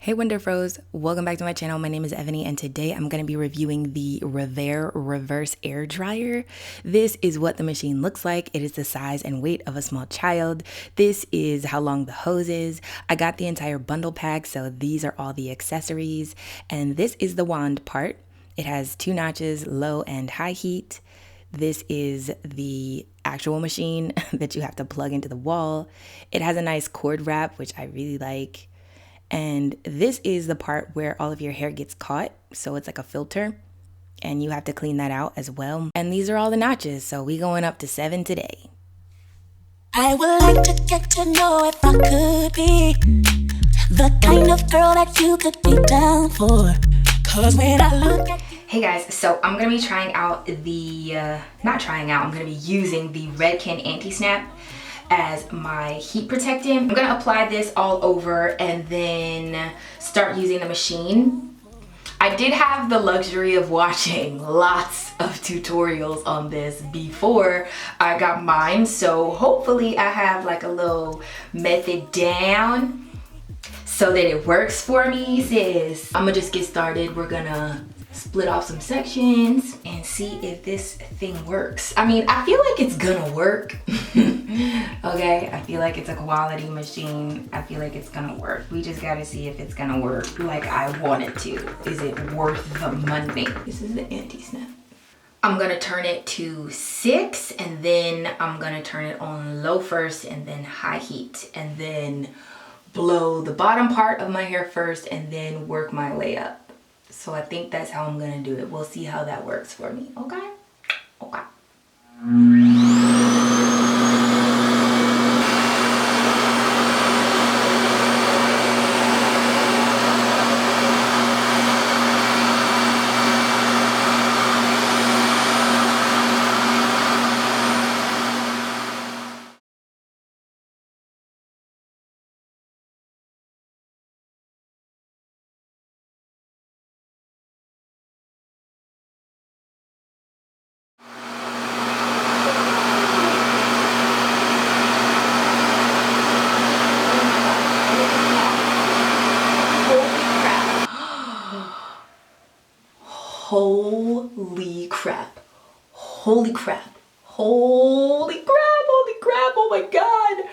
Hey Wonderfros, welcome back to my channel. My name is Evany and today I'm going to be reviewing the Revair Reverse Air Dryer. This is what the machine looks like. It is the size and weight of a small child. This is how long the hose is. I got the entire bundle pack, so these are all the accessories. And this is the wand part. It has 2 notches, low and high heat. This is the actual machine that you have to plug into the wall. It has a nice cord wrap, which I really like. And this is the part where all of your hair gets caught. So it's like a filter and you have to clean that out as well. And these are all the notches. So we going up to 7 today. I would like to get to know if I could be the kind of girl that you could be down for. Cause when I look at you. Hey guys, so I'm gonna be trying out the, I'm gonna be using the Redken Anti-Snap as my heat protectant. I'm gonna apply this all over and then start using the machine. I did have the luxury of watching lots of tutorials on this before I got mine, so hopefully I have like a little method down so that it works for me, sis. I'm gonna just get started. We're gonna split off some sections and see if this thing works. I mean, I feel like it's gonna work. Okay, I feel like it's a quality machine. I feel like it's gonna work. We just gotta see if it's gonna work like I want it to. Is it worth the money? This is the anti-snap. I'm gonna turn it to 6 and then I'm gonna turn it on low first and then high heat and then blow the bottom part of my hair first and then work my way up. So I think that's how I'm gonna do it. We'll see how that works for me, okay? Okay. Holy crap. Holy crap. Holy crap. Holy crap. Oh my god.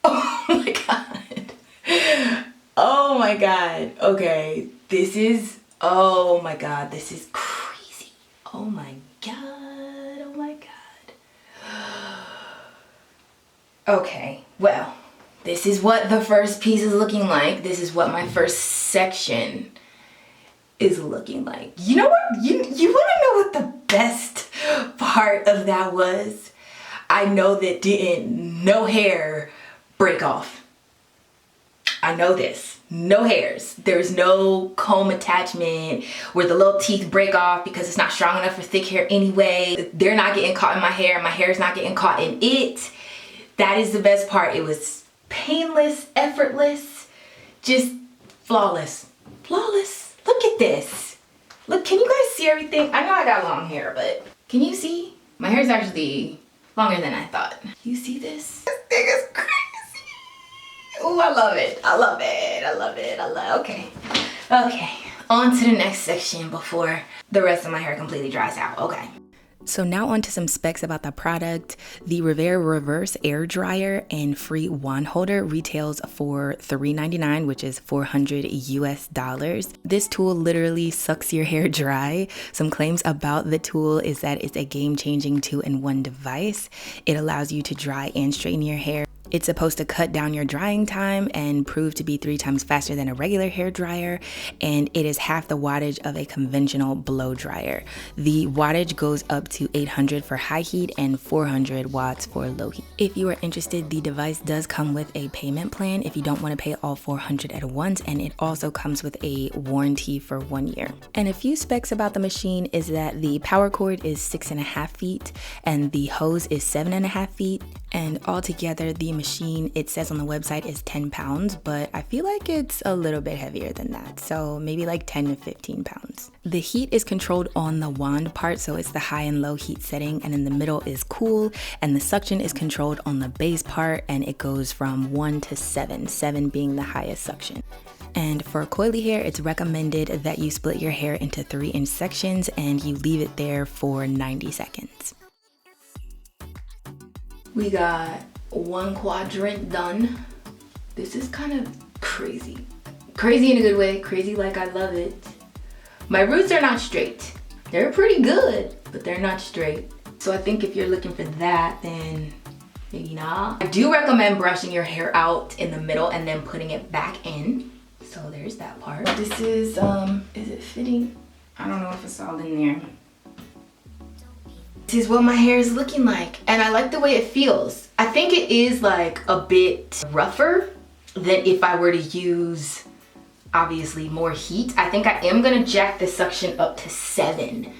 Oh my god. Oh my god. Okay. This is, oh my god. This is crazy. Oh my god. Oh my god. Okay. Well, this is what the first piece is looking like. This is what my first section is looking like. You know what? You want to know what the best part of that was? I know that didn't no hair break off. I know this. No hairs. There's no comb attachment where the little teeth break off because it's not strong enough for thick hair anyway. They're not getting caught in my hair. My hair's not getting caught in it. That is the best part. It was painless, effortless, just flawless. Flawless. Look at this. Look, can you guys see everything? I know I got long hair, but can you see? My hair's actually longer than I thought. You see this? This thing is crazy. Oh, I love it. I love it. I love it. I love it. Okay. Okay. On to the next section before the rest of my hair completely dries out. Okay. So now on to some specs about the product. The Revair Reverse Air Dryer and free wand holder retails for $3.99, which is $400 US. This tool literally sucks your hair dry. Some claims about the tool is that it's a game-changing 2-in-1 device. It allows you to dry and straighten your hair. It's supposed to cut down your drying time and prove to be 3 times faster than a regular hair dryer, and it is half the wattage of a conventional blow dryer. The wattage goes up to 800 for high heat and 400 watts for low heat. If you are interested, the device does come with a payment plan if you don't want to pay all 400 at once, and it also comes with a warranty for 1 year. And a few specs about the machine is that the power cord is 6.5 feet and the hose is 7.5 feet, and altogether the machine, it says on the website, is 10 pounds, but I feel like it's a little bit heavier than that, so maybe like 10 to 15 pounds. The heat is controlled on the wand part, so it's the high and low heat setting, and in the middle is cool, and the suction is controlled on the base part, and it goes from 1 to 7, 7 being the highest suction. And for coily hair, it's recommended that you split your hair into 3-inch sections and you leave it there for 90 seconds. We got one quadrant done. This is kind of crazy. Crazy in a good way, crazy like I love it. My roots are not straight. They're pretty good, but they're not straight. So I think if you're looking for that, then maybe not. I do recommend brushing your hair out in the middle and then putting it back in. So there's that part. This is it fitting? I don't know if it's all in there. This is what my hair is looking like, and I like the way it feels. I think it is like a bit rougher than if I were to use, obviously, more heat. I think I am gonna jack this suction up to 7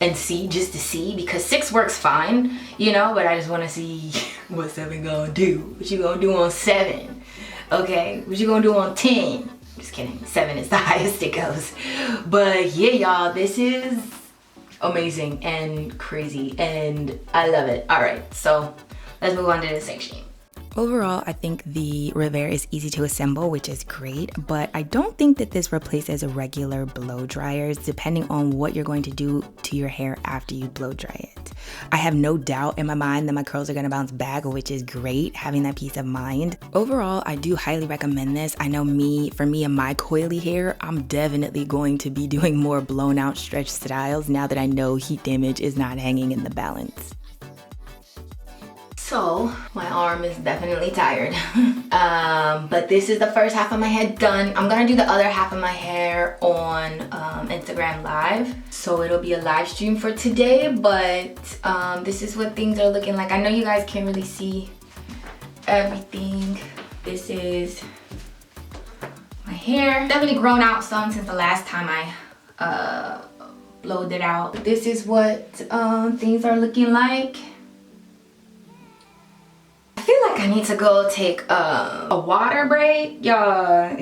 and see, just to see, because 6 works fine, you know, but I just wanna see what 7 gonna do. What you gonna do on 7? Okay, what you gonna do on 10? Just kidding, 7 is the highest it goes. But yeah, y'all, this is amazing and crazy and I love it. All right, so let's move on to this section. Overall, I think the Revair is easy to assemble, which is great, but I don't think that this replaces regular blow dryers, depending on what you're going to do to your hair after you blow dry it. I have no doubt in my mind that my curls are gonna bounce back, which is great, having that peace of mind. Overall, I do highly recommend this. I know for me and my coily hair, I'm definitely going to be doing more blown out stretch styles now that I know heat damage is not hanging in the balance. So my arm is definitely tired, but this is the first half of my head done. I'm gonna do the other half of my hair on Instagram Live, so it'll be a live stream for today, but this is what things are looking like. I know you guys can't really see everything. This is my hair. Definitely grown out some since the last time I blowed it out. This is what things are looking like. I feel like I need to go take a water break, y'all.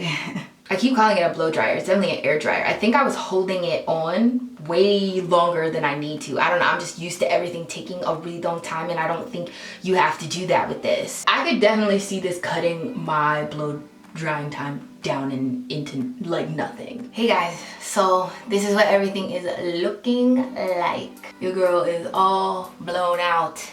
I keep calling it a blow dryer. It's definitely an air dryer. I think I was holding it on way longer than I need to. I don't know, I'm just used to everything taking a really long time, and I don't think you have to do that with this. I could definitely see this cutting my blow drying time down into like nothing. Hey guys, so this is what everything is looking like. Your girl is all blown out.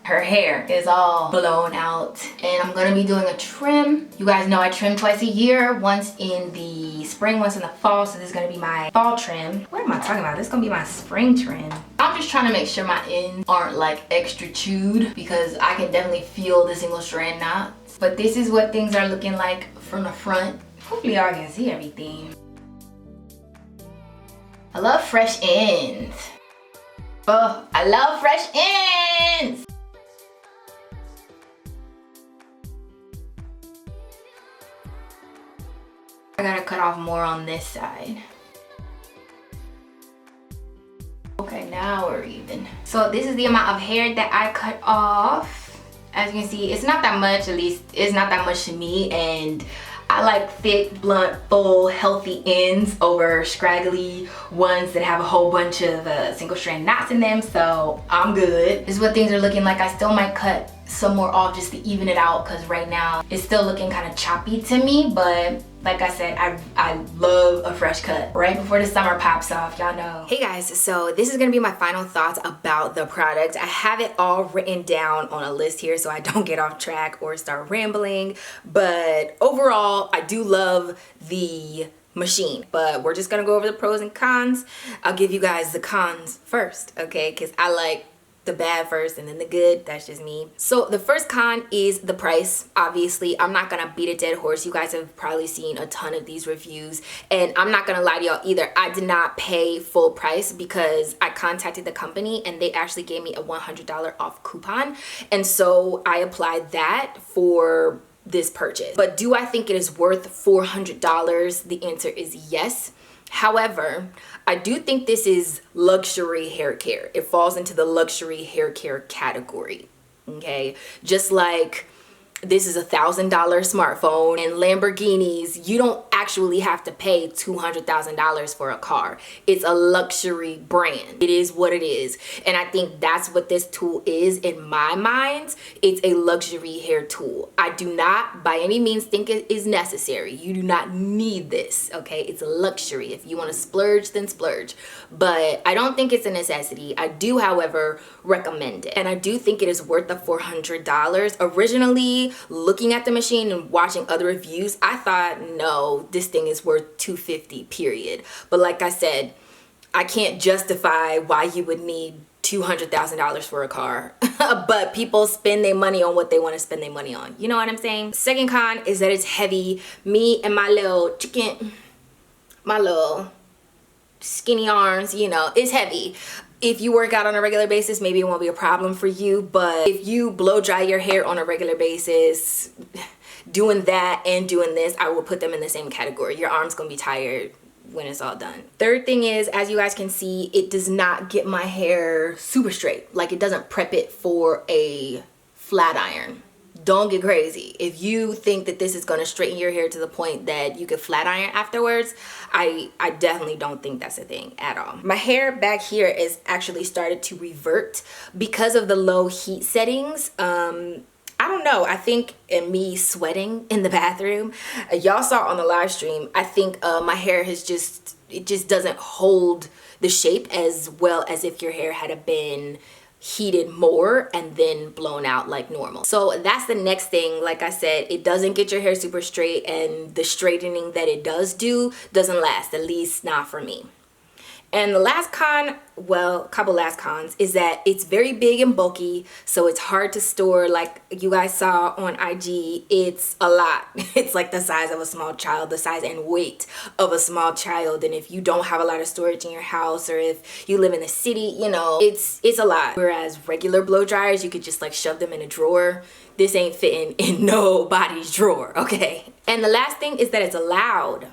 Her hair is all blown out, and I'm gonna be doing a trim. You guys know I trim twice a year, once in the spring, once in the fall, so this is gonna be my fall trim. What am I talking about? This is gonna be my spring trim. I'm just trying to make sure my ends aren't like extra chewed, because I can definitely feel the single strand knots. But this is what things are looking like from the front. Hopefully y'all can see everything. I love fresh ends. Oh, I love fresh ends. I gotta cut off more on this side. Okay, now we're even. So this is the amount of hair that I cut off. As you can see, it's not that much, at least it's not that much to me, and I like thick, blunt, full, healthy ends over scraggly ones that have a whole bunch of single strand knots in them, so I'm good. This is what things are looking like. I still might cut some more off just to even it out, because right now it's still looking kind of choppy to me, but like I said, I love a fresh cut right before the summer pops off, y'all know. Hey guys, so this is gonna be my final thoughts about the product. I have it all written down on a list here so I don't get off track or start rambling, but overall, I do love the machine, but we're just gonna go over the pros and cons. I'll give you guys the cons first, okay? Because I like the bad first and then the good. That's just me. So the first con is the price. Obviously, I'm not gonna beat a dead horse. You guys have probably seen a ton of these reviews, and I'm not gonna lie to y'all either. I did not pay full price because I contacted the company and they actually gave me a $100 off coupon, and so I applied that for this purchase. But do I think it is worth $400? The answer is yes. However, I do think this is luxury hair care. It falls into the luxury hair care category, okay? Just like this is $1,000 smartphone and Lamborghinis, you don't actually have to pay $200,000 for a car. It's a luxury brand. It is what it is. And I think that's what this tool is in my mind. It's a luxury hair tool. I do not by any means think it is necessary. You do not need this, okay? It's a luxury. If you want to splurge, then splurge. But I don't think it's a necessity. I do, however, recommend it. And I do think it is worth the $400. Originally, looking at the machine and watching other reviews, I thought, no, this thing is worth $250, period. But like I said, I can't justify why you would need $200,000 for a car. But people spend their money on what they want to spend their money on. You know what I'm saying? Second con is that it's heavy. Me and my little skinny arms, you know, it's heavy. If you work out on a regular basis, maybe it won't be a problem for you, but if you blow dry your hair on a regular basis, doing that and doing this, I will put them in the same category. Your arm's gonna be tired when it's all done. Third thing is, as you guys can see, it does not get my hair super straight. Like, it doesn't prep it for a flat iron. Don't get crazy. If you think that this is going to straighten your hair to the point that you could flat iron afterwards, I definitely don't think that's a thing at all. My hair back here is actually started to revert because of the low heat settings. I don't know. I think in me sweating in the bathroom, y'all saw on the live stream, I think my hair has it just doesn't hold the shape as well as if your hair had been heated more and then blown out like normal. So that's the next thing. Like I said, it doesn't get your hair super straight, and the straightening that it does do doesn't last, at least not for me. And the last con, well, a couple last cons, is that it's very big and bulky, so it's hard to store. Like you guys saw on IG, it's a lot. It's like the size of a small child, the size and weight of a small child. And if you don't have a lot of storage in your house, or if you live in the city, you know, it's a lot. Whereas regular blow dryers, you could just like shove them in a drawer. This ain't fitting in nobody's drawer, okay? And the last thing is that it's loud.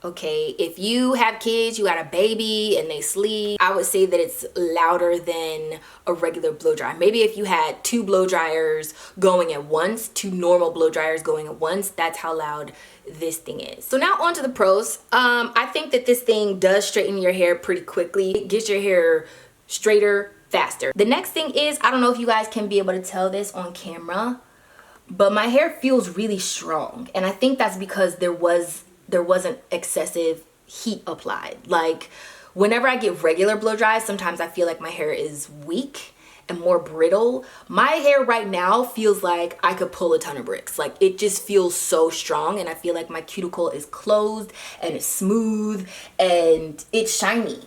Okay, if you have kids, you got a baby and they sleep, I would say that it's louder than a regular blow dryer. Maybe if you had two blow dryers going at once, two normal blow dryers going at once, that's how loud this thing is. So now on to the pros. I think that this thing does straighten your hair pretty quickly. It gets your hair straighter faster. The next thing is, I don't know if you guys can be able to tell this on camera, but my hair feels really strong. And I think that's because there wasn't excessive heat applied. Like whenever I get regular blow dries, sometimes I feel like my hair is weak and more brittle. My hair right now feels like I could pull a ton of bricks. Like it just feels so strong, and I feel like my cuticle is closed and it's smooth and it's shiny.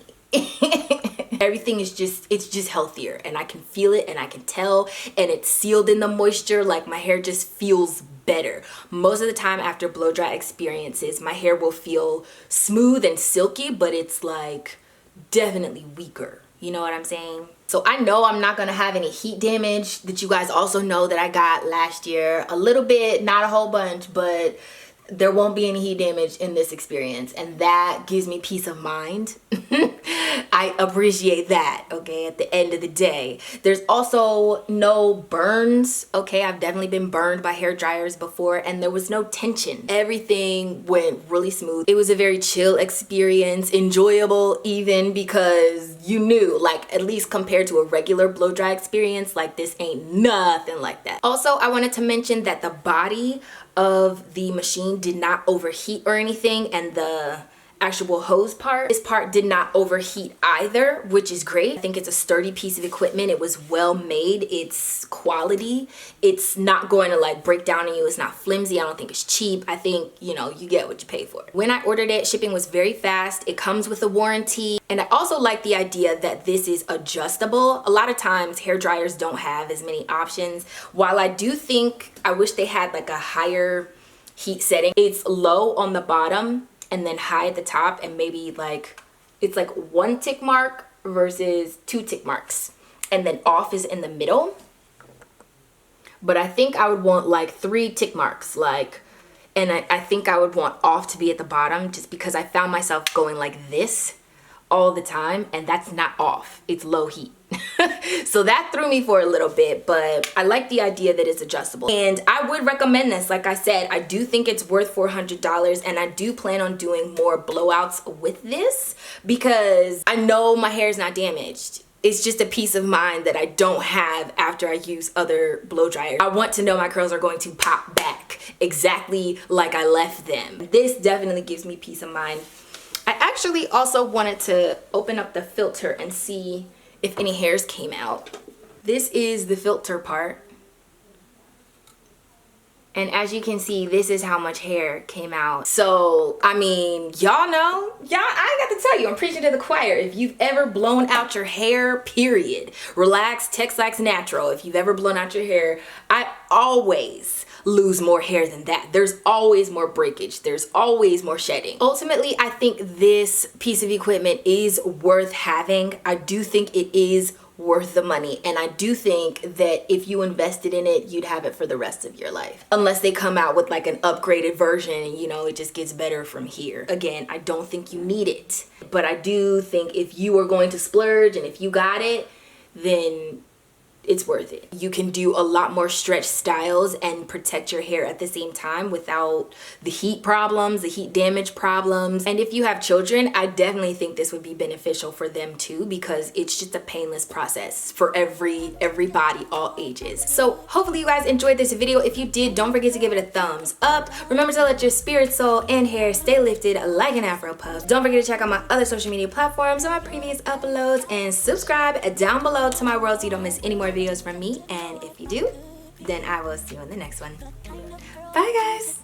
Everything is it's just healthier, and I can feel it and I can tell, and it's sealed in the moisture. Like my hair just feels better. Most of the time after blow dry experiences, my hair will feel smooth and silky, but it's like definitely weaker. You know what I'm saying? So I know I'm not gonna have any heat damage that you guys also know that I got last year. A little bit, not a whole bunch, but there won't be any heat damage in this experience, and that gives me peace of mind. I appreciate that, okay, at the end of the day. There's also no burns, okay? I've definitely been burned by hair dryers before, and there was no tension. Everything went really smooth. It was a very chill experience, enjoyable even, because you knew, like, at least compared to a regular blow dry experience, like this ain't nothing like that. Also, I wanted to mention that the body of the machine did not overheat or anything, and the actual hose part, this part did not overheat either, which is great. I think it's a sturdy piece of equipment. It was well made. It's quality. It's not going to like break down on you. It's not flimsy. I don't think it's cheap. I think, you know, you get what you pay for. When I ordered it, shipping was very fast. It comes with a warranty. And I also like the idea that this is adjustable. A lot of times hair dryers don't have as many options. While I do think I wish they had like a higher heat setting, it's low on the bottom and then high at the top, and maybe like it's like 1 tick mark versus 2 tick marks, and then off is in the middle. But I think I would want like 3 tick marks, like, and I think I would want off to be at the bottom, just because I found myself going like this all the time, and that's not off, it's low heat. So that threw me for a little bit, but I like the idea that it's adjustable. And I would recommend this. Like I said, I do think it's worth $400, and I do plan on doing more blowouts with this because I know my hair is not damaged. It's just a peace of mind that I don't have after I use other blow dryers. I want to know my curls are going to pop back exactly like I left them. This definitely gives me peace of mind. I actually also wanted to open up the filter and see if any hairs came out. This is the filter part. And as you can see, this is how much hair came out. So, I mean, y'all know, I got to tell you, I'm preaching to the choir. If you've ever blown out your hair, period, relax, Texlax natural. If you've ever blown out your hair, I always lose more hair than that. There's always more breakage. There's always more shedding. Ultimately, I think this piece of equipment is worth having. I do think it is worth the money, and I do think that if you invested in it, you'd have it for the rest of your life, unless they come out with like an upgraded version and, you know, it just gets better from here. Again, I don't think you need it, but I do think if you are going to splurge and if you got it, then it's worth it. You can do a lot more stretch styles and protect your hair at the same time without the heat problems, the heat damage problems. And if you have children, I definitely think this would be beneficial for them too, because it's just a painless process for everybody, all ages. So hopefully you guys enjoyed this video. If you did, don't forget to give it a thumbs up. Remember to let your spirit, soul, and hair stay lifted like an Afro puff. Don't forget to check out my other social media platforms and my previous uploads, and subscribe down below to my world so you don't miss any more videos from me. And if you do, then I will see you in the next one. Bye guys.